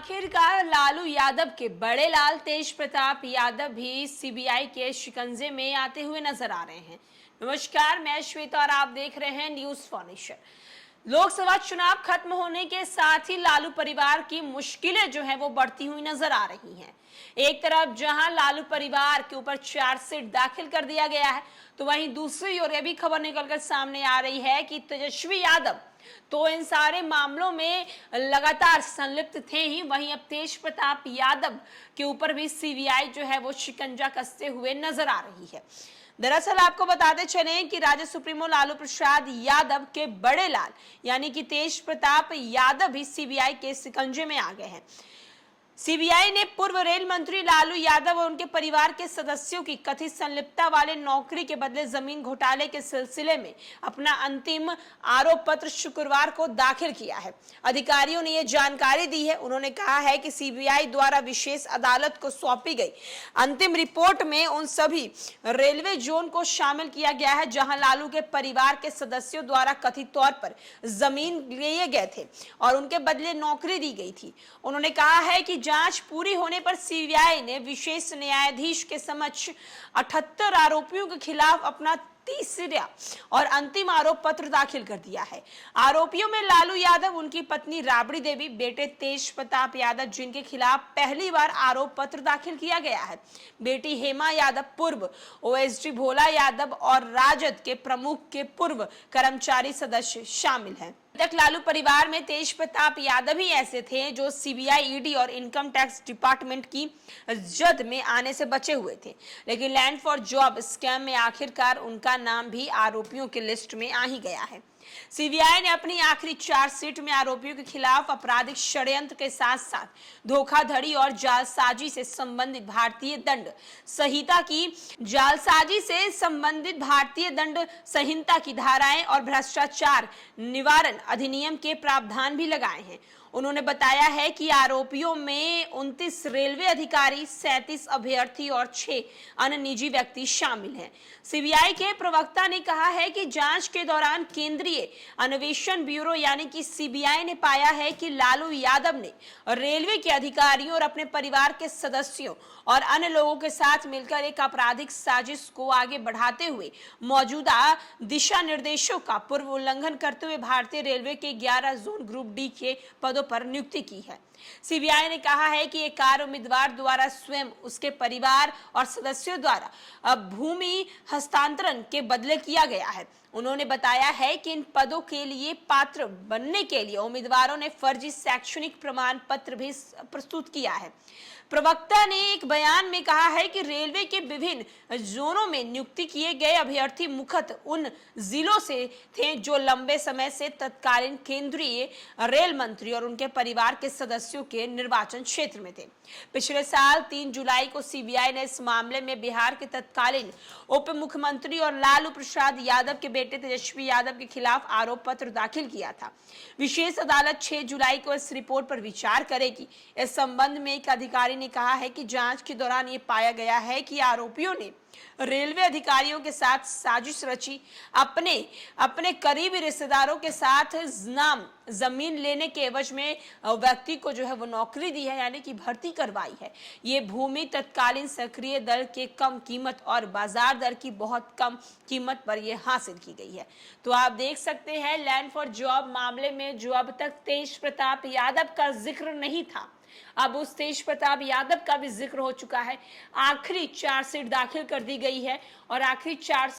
आखिरकार लालू यादव के बड़े लाल तेज प्रताप यादव भी सीबीआई के शिकंजे में आते हुए नजर आ रहे हैं। नमस्कार, मैं श्वेता और आप देख रहे हैं न्यूज फॉर नेशन। लोकसभा चुनाव खत्म होने के साथ ही लालू परिवार की मुश्किलें जो है वो बढ़ती हुई नजर आ रही हैं। एक तरफ जहां लालू परिवार के ऊपर चार्जशीट दाखिल कर दिया गया है, तो वहीं दूसरी ओर यह भी खबर निकलकर सामने आ रही है कि तेजस्वी यादव तो इन सारे मामलों में लगातार संलिप्त थे ही। वहीं अब तेज प्रताप यादव के ऊपर भी सीबीआई जो है वो शिकंजा कसते हुए नजर आ रही है। दरअसल आपको बताते चले कि राज्य सुप्रीमो लालू प्रसाद यादव के बड़े लाल यानी कि तेज प्रताप यादव भी सीबीआई के शिकंजे में आ गए हैं। सीबीआई ने पूर्व रेल मंत्री लालू यादव और उनके परिवार के सदस्यों की कथित संलिप्तता वाले नौकरी के बदले जमीन घोटाले के सिलसिले में अपना अंतिम आरोप पत्र शुक्रवार को दाखिल किया है। अधिकारियों ने यह जानकारी दी है। उन्होंने कहा है कि सीबीआई द्वारा विशेष अदालत को सौंपी गई अंतिम रिपोर्ट में उन सभी रेलवे जोन को शामिल किया गया है जहां लालू के परिवार के सदस्यों द्वारा कथित तौर पर जमीन लिए गए थे और उनके बदले नौकरी दी गई थी। उन्होंने कहा है कि जांच पूरी होने पर सीबीआई ने विशेष न्यायाधीश के समक्ष 78 आरोपियों के खिलाफ अपना तीसरा और अंतिम आरोप पत्र दाखिल कर दिया है। आरोपियों में लालू यादव, उनकी पत्नी राबड़ी देवी, बेटे तेज प्रताप यादव जिनके खिलाफ पहली बार आरोप पत्र दाखिल किया गया है, बेटी हेमा यादव, पूर्व ओएसडी भोला यादव और राजद के प्रमुख के पूर्व कर्मचारी सदस्य शामिल हैं। तक लालू परिवार में तेज प्रताप यादव ही ऐसे थे जो सीबीआई, ईडी और इनकम टैक्स डिपार्टमेंट की जद में आने से बचे हुए थे, लेकिन लैंड फॉर जॉब स्कैम में आखिरकार उनका नाम भी आरोपियों की लिस्ट में आ ही गया है। सीबीआई ने अपनी आखिरी चार्जशीट में आरोपियों के खिलाफ आपराधिक षड्यंत्र के साथ साथ धोखाधड़ी और जालसाजी से संबंधित भारतीय दंड संहिता की धाराएं और भ्रष्टाचार निवारण अधिनियम के प्रावधान भी लगाए हैं। उन्होंने बताया है कि आरोपियों में 29 रेलवे अधिकारी, 37 अभ्यर्थी और 6 अन्य निजी व्यक्ति शामिल हैं। सीबीआई के प्रवक्ता ने कहा है कि जांच के दौरान केंद्रीय अन्वेषण ब्यूरो यानी कि सीबीआई ने पाया है कि लालू यादव ने रेलवे के अधिकारियों और अपने परिवार के सदस्यों और अन्य लोगों के साथ मिलकर एक आपराधिक साजिश को आगे बढ़ाते हुए मौजूदा दिशा निर्देशों का पूर्व उल्लंघन करते हुए भारतीय रेलवे के 11 जोन ग्रुप डी के पदों पर नियुक्ति की है। सीबीआई ने कहा है कि एक कार उम्मीदवार द्वारा स्वयं, उसके परिवार और सदस्यों द्वारा भूमि हस्तांतरण के बदले किया गया है। उन्होंने बताया है कि इन पदों के लिए पात्र बनने के लिए उम्मीदवारों ने फर्जी शैक्षणिक प्रमाण पत्र भी प्रस्तुत किया है। प्रवक्ता ने एक बयान में कहा है कि रेलवे के विभिन्न जोनों में नियुक्ति किए गए अभ्यर्थी मुख्यतः उन जिलों से थे जो लंबे समय से तत्कालीन केंद्रीय रेल मंत्री और उनके परिवार के सदस्यों के निर्वाचन क्षेत्र में थे। पिछले साल 3 जुलाई को सीबीआई ने इस मामले में बिहार के तत्कालीन उप मुख्यमंत्री और लालू प्रसाद यादव के बेटे तेजस्वी यादव के खिलाफ आरोप पत्र दाखिल किया था। विशेष अदालत 6 जुलाई को इस रिपोर्ट पर विचार करेगी। इस संबंध में एक अधिकारी ने कहा है कि जांच के दौरान ये पाया गया है कि आरोपियों ने रेलवे अधिकारियों के साथ साजिश रची, अपने करीबी रिश्तेदारों के साथ नाम जमीन लेने के एवज में व्यक्ति को जो है वो नौकरी दी है, यानी कि भर्ती करवाई है। ये भूमि तत्कालीन सक्रिय दर के कम कीमत और बाजार दर की बहुत कम कीमत पर यह हासिल की गई है। तो आप देख सकते हैं लैंड फॉर जॉब मामले में जो अब तक तेज प्रताप यादव का जिक्र नहीं था, अब उस तेज प्रताप यादव का भी जिक्र हो चुका है। आखिरी चार्जशीट दाखिल कर दी गई है और आखिरी चार्ज